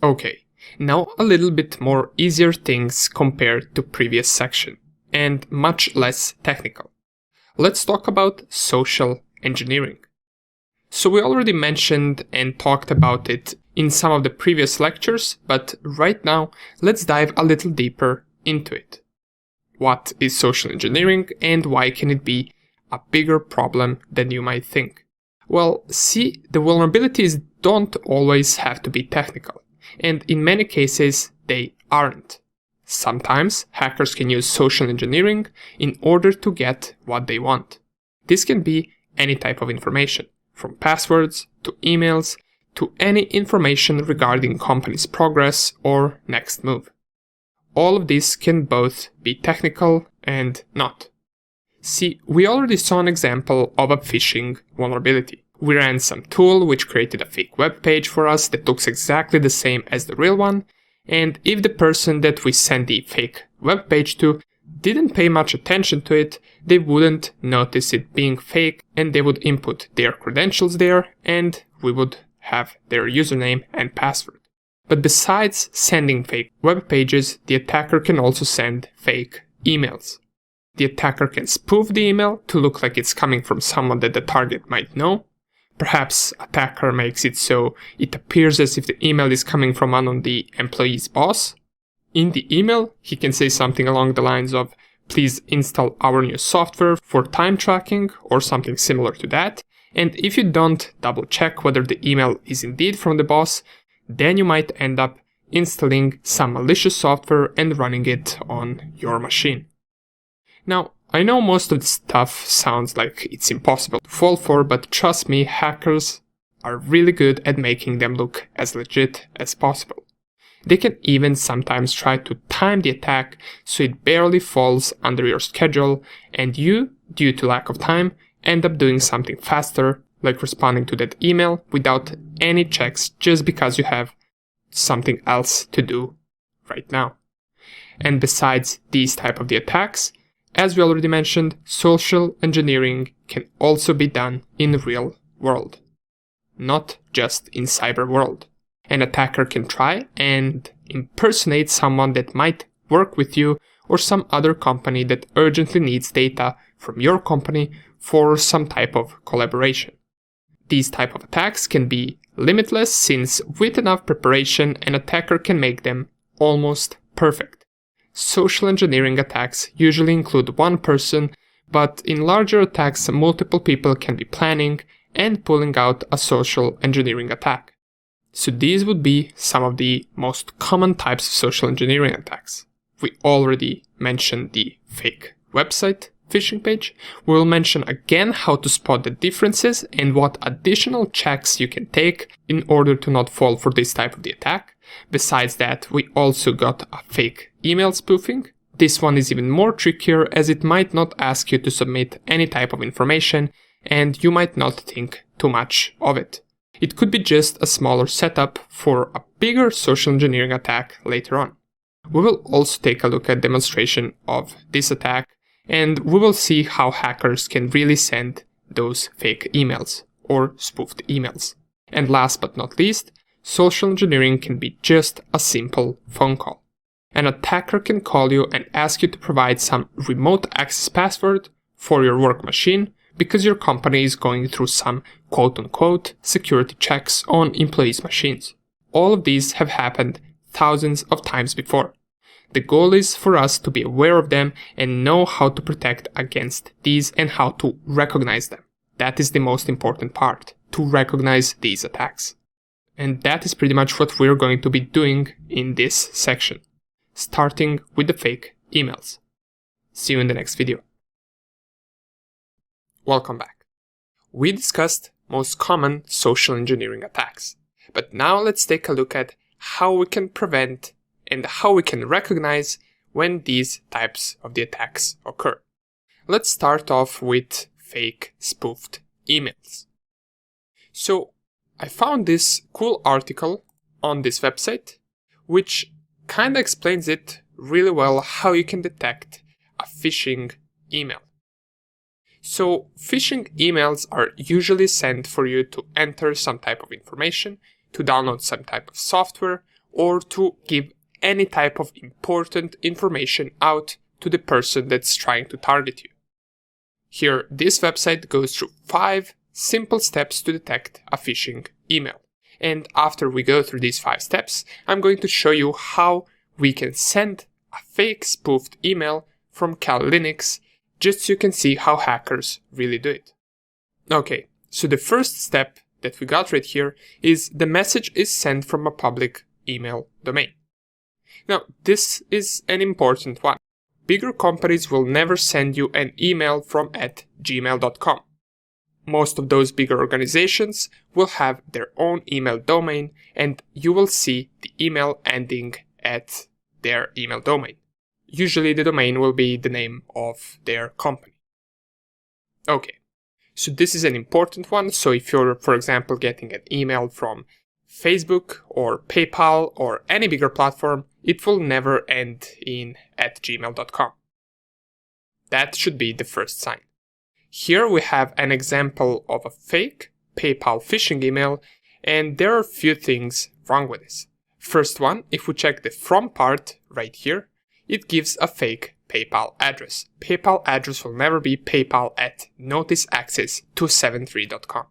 Okay, now a little bit more easier things compared to previous section, and much less technical. Let's talk about social engineering. So we already mentioned and talked about it in some of the previous lectures, but right now let's dive a little deeper into it. What is social engineering and why can it be a bigger problem than you might think? Well, see, the vulnerabilities don't always have to be technical, and in many cases they aren't. Sometimes hackers can use social engineering in order to get what they want. This can be any type of information, from passwords to emails to any information regarding company's progress or next move. All of this can both be technical and not. See, we already saw an example of a phishing vulnerability. We ran some tool which created a fake web page for us that looks exactly the same as the real one, and if the person that we sent the fake web page to didn't pay much attention to it, they wouldn't notice it being fake and they would input their credentials there and we would have their username and password. But besides sending fake web pages, the attacker can also send fake emails. The attacker can spoof the email to look like it's coming from someone that the target might know. Perhaps attacker makes it so it appears as if the email is coming from one of the employee's boss. In the email, he can say something along the lines of, "Please install our new software for time tracking," or something similar to that. And if you don't double check whether the email is indeed from the boss, then you might end up installing some malicious software and running it on your machine. Now, I know most of this stuff sounds like it's impossible to fall for, but trust me, hackers are really good at making them look as legit as possible. They can even sometimes try to time the attack so it barely falls under your schedule, and you, due to lack of time, end up doing something faster, like responding to that email without any checks just because you have something else to do right now. And besides these type of the attacks, as we already mentioned, social engineering can also be done in the real world, not just in cyber world. An attacker can try and impersonate someone that might work with you or some other company that urgently needs data from your company for some type of collaboration. These type of attacks can be limitless, since with enough preparation an attacker can make them almost perfect. Social engineering attacks usually include one person, but in larger attacks multiple people can be planning and pulling out a social engineering attack. So these would be some of the most common types of social engineering attacks. We already mentioned the fake website phishing page. We'll mention again how to spot the differences and what additional checks you can take in order to not fall for this type of the attack. Besides that, we also got a fake email spoofing. This one is even more trickier, as it might not ask you to submit any type of information and you might not think too much of it. It could be just a smaller setup for a bigger social engineering attack later on. We will also take a look at demonstration of this attack, and we will see how hackers can really send those fake emails or spoofed emails. And last but not least, social engineering can be just a simple phone call. An attacker can call you and ask you to provide some remote access password for your work machine because your company is going through some quote-unquote security checks on employees' machines. All of these have happened thousands of times before. The goal is for us to be aware of them and know how to protect against these and how to recognize them. That is the most important part, to recognize these attacks. And that is pretty much what we're going to be doing in this section, starting with the fake emails. See you in the next video. Welcome back. We discussed most common social engineering attacks, but now let's take a look at how we can prevent and how we can recognize when these types of the attacks occur. Let's start off with fake spoofed emails. So I found this cool article on this website which kind of explains it really well, how you can detect a phishing email. So phishing emails are usually sent for you to enter some type of information, to download some type of software, or to give any type of important information out to the person that's trying to target you. Here, this website goes through 5 simple steps to detect a phishing email. And after we go through these 5 steps, I'm going to show you how we can send a fake spoofed email from Kali Linux, just so you can see how hackers really do it. Okay, so the first step that we got right here is the message is sent from a public email domain. Now, this is an important one. Bigger companies will never send you an email from @gmail.com. Most of those bigger organizations will have their own email domain, and you will see the email ending at their email domain. Usually the domain will be the name of their company. Okay, so this is an important one. So if you're, for example, getting an email from Facebook or PayPal or any bigger platform, it will never end in @gmail.com. That should be the first sign. Here we have an example of a fake PayPal phishing email, and there are a few things wrong with this. First one, if we check the from part right here, it gives a fake PayPal address. PayPal address will never be paypal@noticeaccess273.com.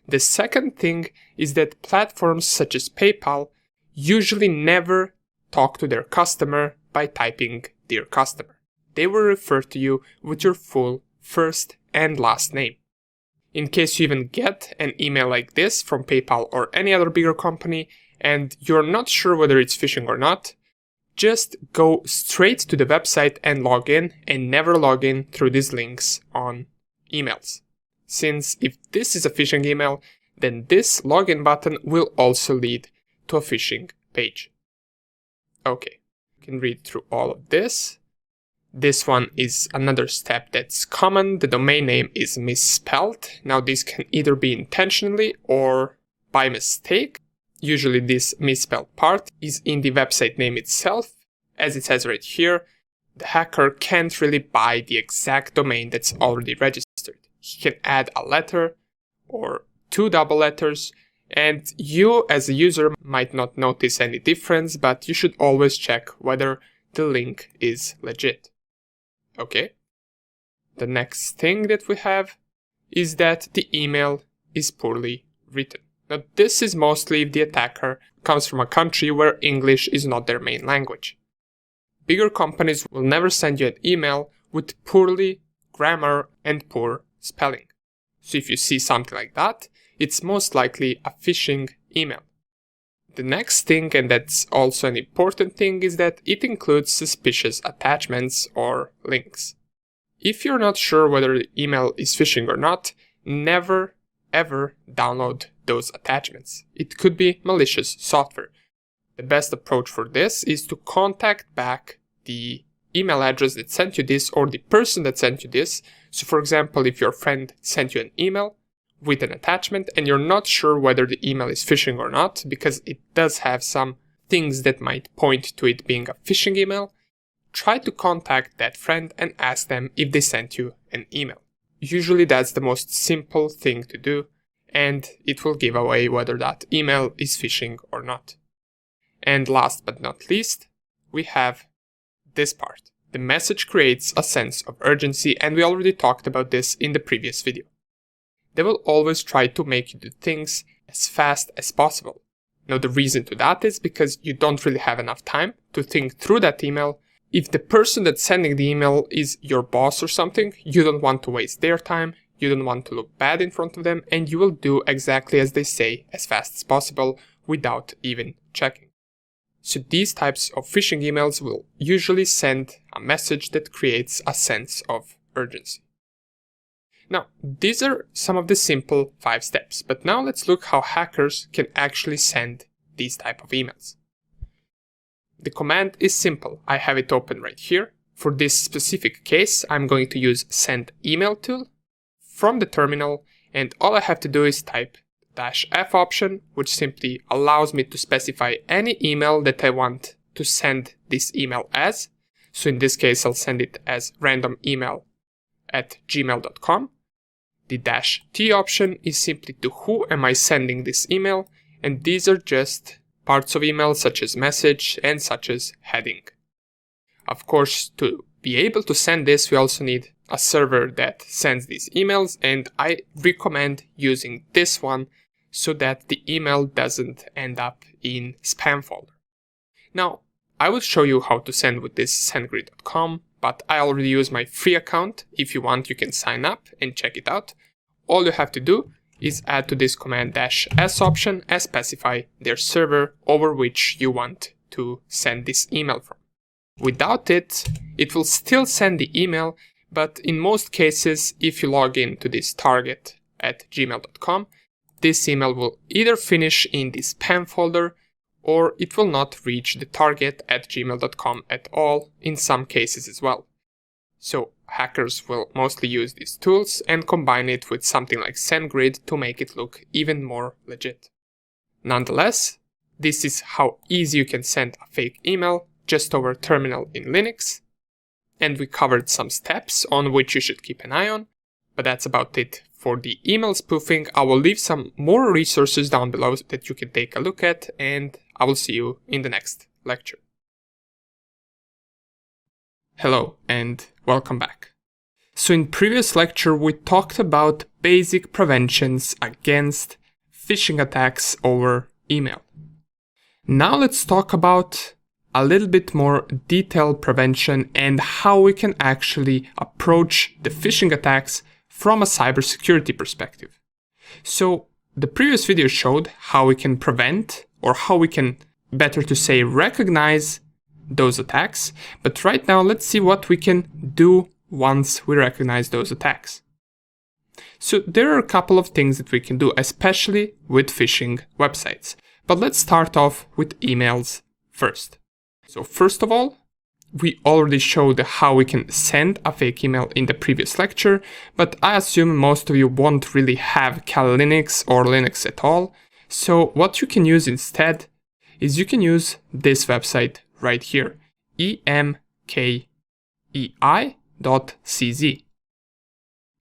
The second thing is that platforms such as PayPal usually never talk to their customer by typing "Dear Customer." They will refer to you with your full first and last name. In case you even get an email like this from PayPal or any other bigger company and you're not sure whether it's phishing or not, just go straight to the website and log in, and never log in through these links on emails. Since if this is a phishing email, then this login button will also lead to a phishing page. Okay, you can read through all of this. This one is another step that's common. The domain name is misspelled. Now this can either be intentionally or by mistake. Usually this misspelled part is in the website name itself. As it says right here, the hacker can't really buy the exact domain that's already registered. He can add a letter or 2 double letters, and you as a user might not notice any difference, but you should always check whether the link is legit. Okay. The next thing that we have is that the email is poorly written. Now, this is mostly if the attacker comes from a country where English is not their main language. Bigger companies will never send you an email with poorly grammar and poor spelling. So if you see something like that, it's most likely a phishing email. The next thing, and that's also an important thing, is that it includes suspicious attachments or links. If you're not sure whether the email is phishing or not, never ever download those attachments. It could be malicious software. The best approach for this is to contact back the email address that sent you this or the person that sent you this. So for example, if your friend sent you an email with an attachment and you're not sure whether the email is phishing or not, because it does have some things that might point to it being a phishing email, try to contact that friend and ask them if they sent you an email. Usually that's the most simple thing to do, and it will give away whether that email is phishing or not. And last but not least, we have this part. The message creates a sense of urgency, and we already talked about this in the previous video. They will always try to make you do things as fast as possible. Now the reason to that is because you don't really have enough time to think through that email. If the person that's sending the email is your boss or something, you don't want to waste their time, you don't want to look bad in front of them, and you will do exactly as they say as fast as possible without even checking. So these types of phishing emails will usually send a message that creates a sense of urgency. Now, these are some of the simple 5 steps, but now let's look how hackers can actually send these type of emails. The command is simple. I have it open right here. For this specific case, I'm going to use send email tool from the terminal, and all I have to do is type -F option, which simply allows me to specify any email that I want to send this email as. So in this case, I'll send it as random email @gmail.com. The -T option is simply to who am I sending this email, and these are just parts of email such as message and such as heading. Of course, to be able to send this, we also need a server that sends these emails, and I recommend using this one so that the email doesn't end up in spam folder. Now, I will show you how to send with this sendgrid.com, but I already use my free account. If you want, you can sign up and check it out. All you have to do is add to this command -s option and specify their server over which you want to send this email from. Without it, it will still send the email, but in most cases, if you log in to this target@gmail.com, this email will either finish in the spam folder or it will not reach the target@gmail.com at all in some cases as well. So hackers will mostly use these tools and combine it with something like SendGrid to make it look even more legit. Nonetheless, this is how easy you can send a fake email just over terminal in Linux, and we covered some steps on which you should keep an eye on, but that's about it for the email spoofing. I will leave some more resources down below that you can take a look at, and I will see you in the next lecture. Hello and welcome back. So in previous lecture we talked about basic preventions against phishing attacks over email. Now let's talk about a little bit more detailed prevention and how we can actually approach the phishing attacks from a cybersecurity perspective. So the previous video showed how we can prevent, or how we can, better to say, recognize those attacks, but right now let's see what we can do once we recognize those attacks. So there are a couple of things that we can do, especially with phishing websites, but let's start off with emails first. So first of all, we already showed how we can send a fake email in the previous lecture, but I assume most of you won't really have Kali Linux or Linux at all. So what you can use instead is you can use this website right here, emkei.cz.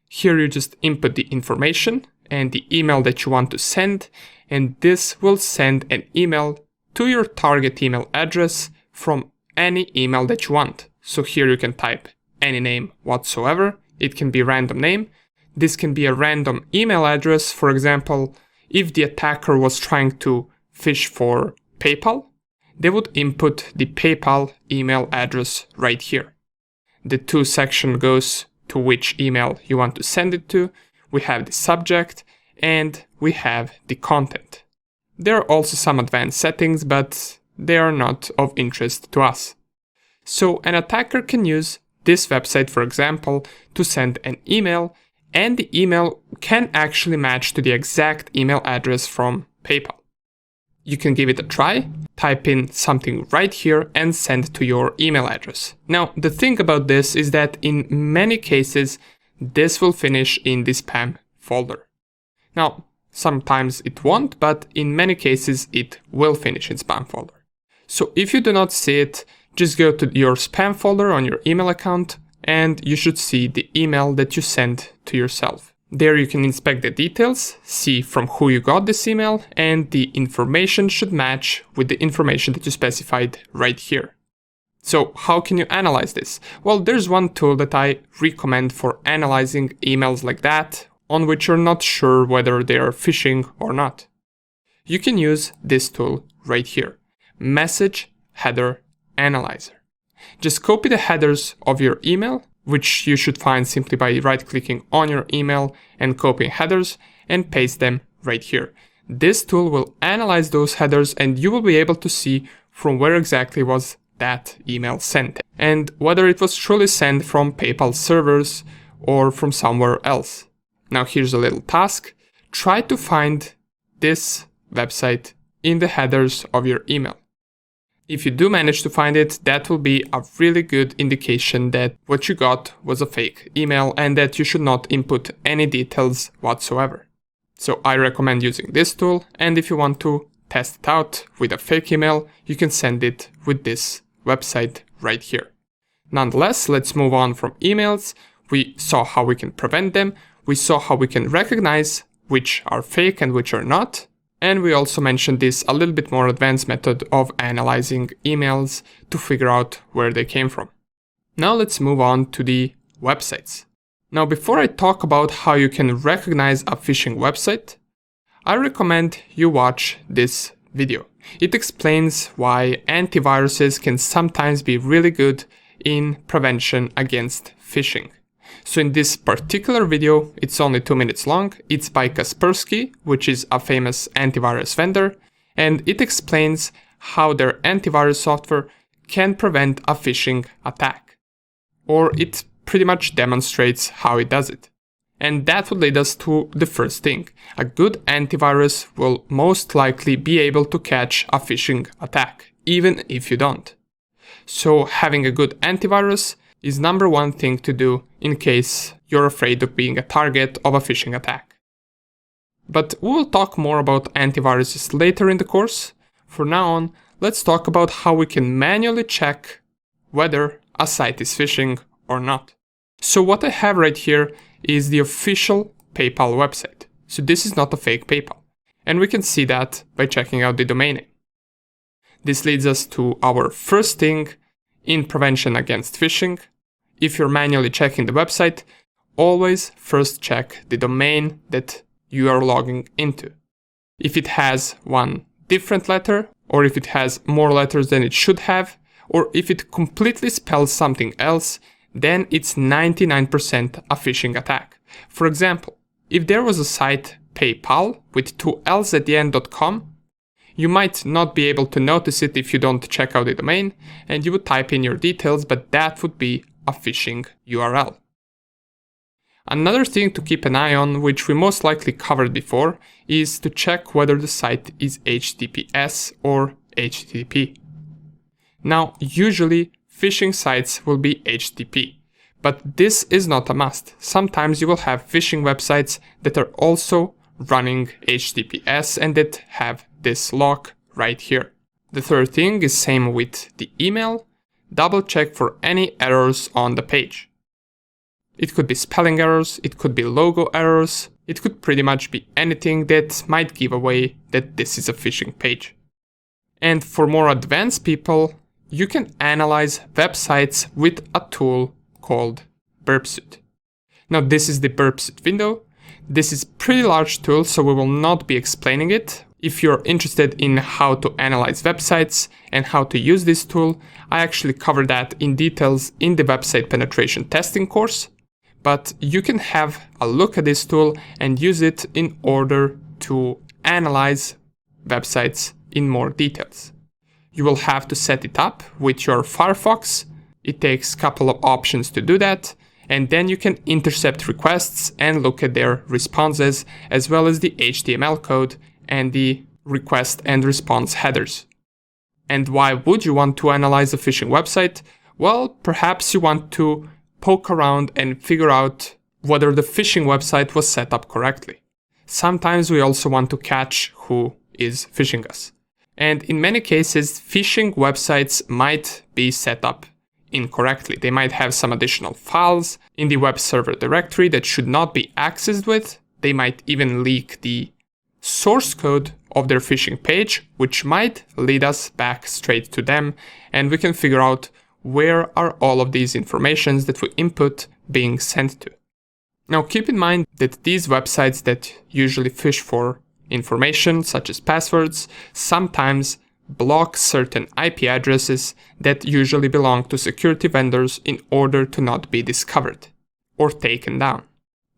Here you just input the information and the email that you want to send, and this will send an email to your target email address from any email that you want. So here you can type any name whatsoever. It can be a random name. This can be a random email address. For example, if the attacker was trying to phish for PayPal, they would input the PayPal email address right here. The to section goes to which email you want to send it to. We have the subject and we have the content. There are also some advanced settings, but they are not of interest to us. So an attacker can use this website, for example, to send an email, and the email can actually match to the exact email address from PayPal. You can give it a try, type in something right here and send to your email address. Now, the thing about this is that in many cases, this will finish in the spam folder. Now, sometimes it won't, but in many cases, it will finish in spam folder. So if you do not see it, just go to your spam folder on your email account and you should see the email that you sent to yourself. There you can inspect the details, see from who you got this email, and the information should match with the information that you specified right here. So how can you analyze this? Well, there's one tool that I recommend for analyzing emails like that, on which you're not sure whether they are phishing or not. You can use this tool right here. Message Header Analyzer. Just copy the headers of your email, which you should find simply by right-clicking on your email and copying headers, and paste them right here. This tool will analyze those headers and you will be able to see from where exactly was that email sent, and whether it was truly sent from PayPal servers or from somewhere else. Now here's a little task. Try to find this website in the headers of your email. If you do manage to find it, that will be a really good indication that what you got was a fake email and that you should not input any details whatsoever. So I recommend using this tool, and if you want to test it out with a fake email, you can send it with this website right here. Nonetheless, let's move on from emails. We saw how we can prevent them. We saw how we can recognize which are fake and which are not. And we also mentioned this a little bit more advanced method of analyzing emails to figure out where they came from. Now let's move on to the websites. Now before I talk about how you can recognize a phishing website, I recommend you watch this video. It explains why antiviruses can sometimes be really good in prevention against phishing. So in this particular video, it's only 2 minutes long, it's by Kaspersky, which is a famous antivirus vendor, and it explains how their antivirus software can prevent a phishing attack. Or it pretty much demonstrates how it does it. And that would lead us to the first thing. A good antivirus will most likely be able to catch a phishing attack, even if you don't. So having a good antivirus is number one thing to do in case you're afraid of being a target of a phishing attack. But we will talk more about antiviruses later in the course. For now on, let's talk about how we can manually check whether a site is phishing or not. So what I have right here is the official PayPal website. So this is not a fake PayPal. And we can see that by checking out the domain name. This leads us to our first thing in prevention against phishing. If you're manually checking the website, always first check the domain that you are logging into. If it has one different letter, or if it has more letters than it should have, or if it completely spells something else, then it's 99% a phishing attack. For example, if there was a site PayPal with 2 L's at the end.com, you might not be able to notice it if you don't check out the domain, and you would type in your details, but that would be a phishing URL. Another thing to keep an eye on, which we most likely covered before, is to check whether the site is HTTPS or HTTP. Now, usually phishing sites will be HTTP, but this is not a must. Sometimes you will have phishing websites that are also running HTTPS and that have this lock right here. The third thing is same with the email. Double check for any errors on the page. It could be spelling errors, it could be logo errors, it could pretty much be anything that might give away that this is a phishing page. And for more advanced people, you can analyze websites with a tool called burpsuit. Now this is the burpsuit window. This is a pretty large tool, so we will not be explaining it. If you're interested in how to analyze websites and how to use this tool, I actually cover that in details in the website penetration testing course. But you can have a look at this tool and use it in order to analyze websites in more details. You will have to set it up with your Firefox. It takes a couple of options to do that. And then you can intercept requests and look at their responses, as well as the HTML code and the request and response headers. And why would you want to analyze a phishing website? Well, perhaps you want to poke around and figure out whether the phishing website was set up correctly. Sometimes we also want to catch who is phishing us. And in many cases, phishing websites might be set up incorrectly. They might have some additional files in the web server directory that should not be accessed with. They might even leak the source code of their phishing page, which might lead us back straight to them, and we can figure out where are all of these informations that we input being sent to. Now keep in mind that these websites that usually fish for information such as passwords sometimes block certain IP addresses that usually belong to security vendors in order to not be discovered or taken down.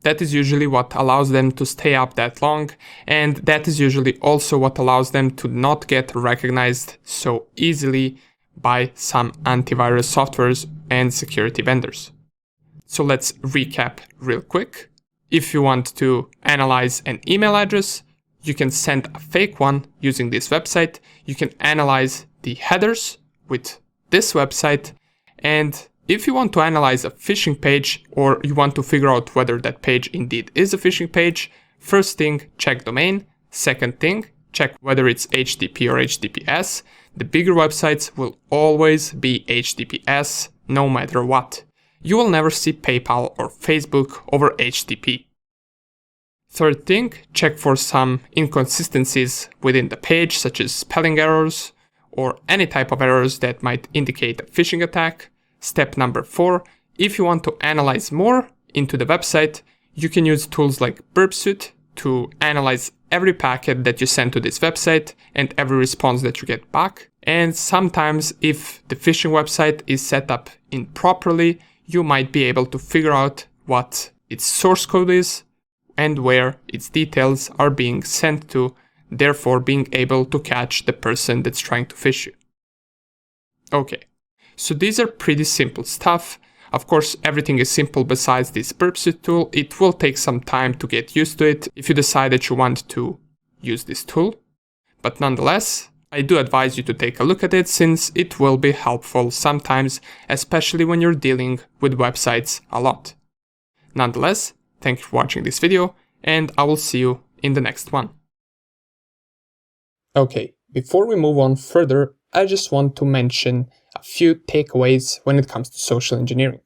That is usually what allows them to stay up that long, and that is usually also what allows them to not get recognized so easily by some antivirus softwares and security vendors. So let's recap real quick. If you want to analyze an email address, you can send a fake one using this website. You can analyze the headers with this website, and if you want to analyze a phishing page, or you want to figure out whether that page indeed is a phishing page, first thing, check domain. Second thing, check whether it's HTTP or HTTPS. The bigger websites will always be HTTPS no matter what. You will never see PayPal or Facebook over HTTP. Third thing, check for some inconsistencies within the page, such as spelling errors or any type of errors that might indicate a phishing attack. Step number 4, if you want to analyze more into the website, you can use tools like Burpsuit to analyze every packet that you send to this website and every response that you get back. And sometimes if the phishing website is set up improperly, you might be able to figure out what its source code is and where its details are being sent to, therefore being able to catch the person that's trying to phish you. Okay, so these are pretty simple stuff. Of course, everything is simple besides this Burpsuit tool. It will take some time to get used to it if you decide that you want to use this tool. But nonetheless, I do advise you to take a look at it since it will be helpful sometimes, especially when you're dealing with websites a lot. Nonetheless, thank you for watching this video, and I will see you in the next one. Okay, before we move on further, I just want to mention a few takeaways when it comes to social engineering.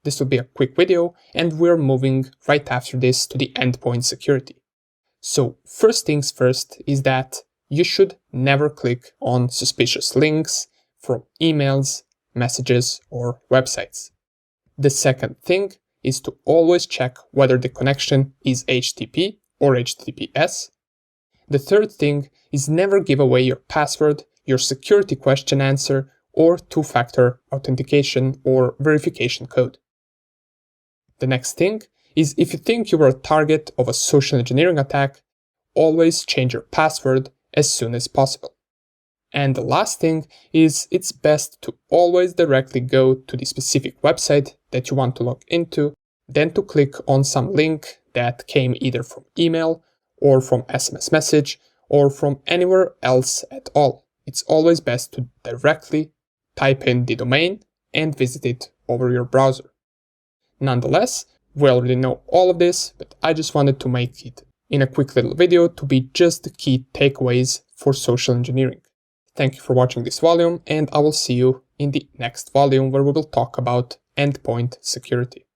This will be a quick video, and we're moving right after this to the endpoint security. So first things first is that you should never click on suspicious links from emails, messages, or websites. The second thing is to always check whether the connection is HTTP or HTTPS. The third thing is never give away your password, your security question answer, or two-factor authentication or verification code. The next thing is if you think you were a target of a social engineering attack, always change your password as soon as possible. And the last thing is it's best to always directly go to the specific website that you want to log into, then to click on some link that came either from email or from SMS message or from anywhere else at all. It's always best to directly type in the domain and visit it over your browser. Nonetheless, we already know all of this, but I just wanted to make it in a quick little video to be just the key takeaways for social engineering. Thank you for watching this volume, and I will see you in the next volume where we will talk about endpoint security.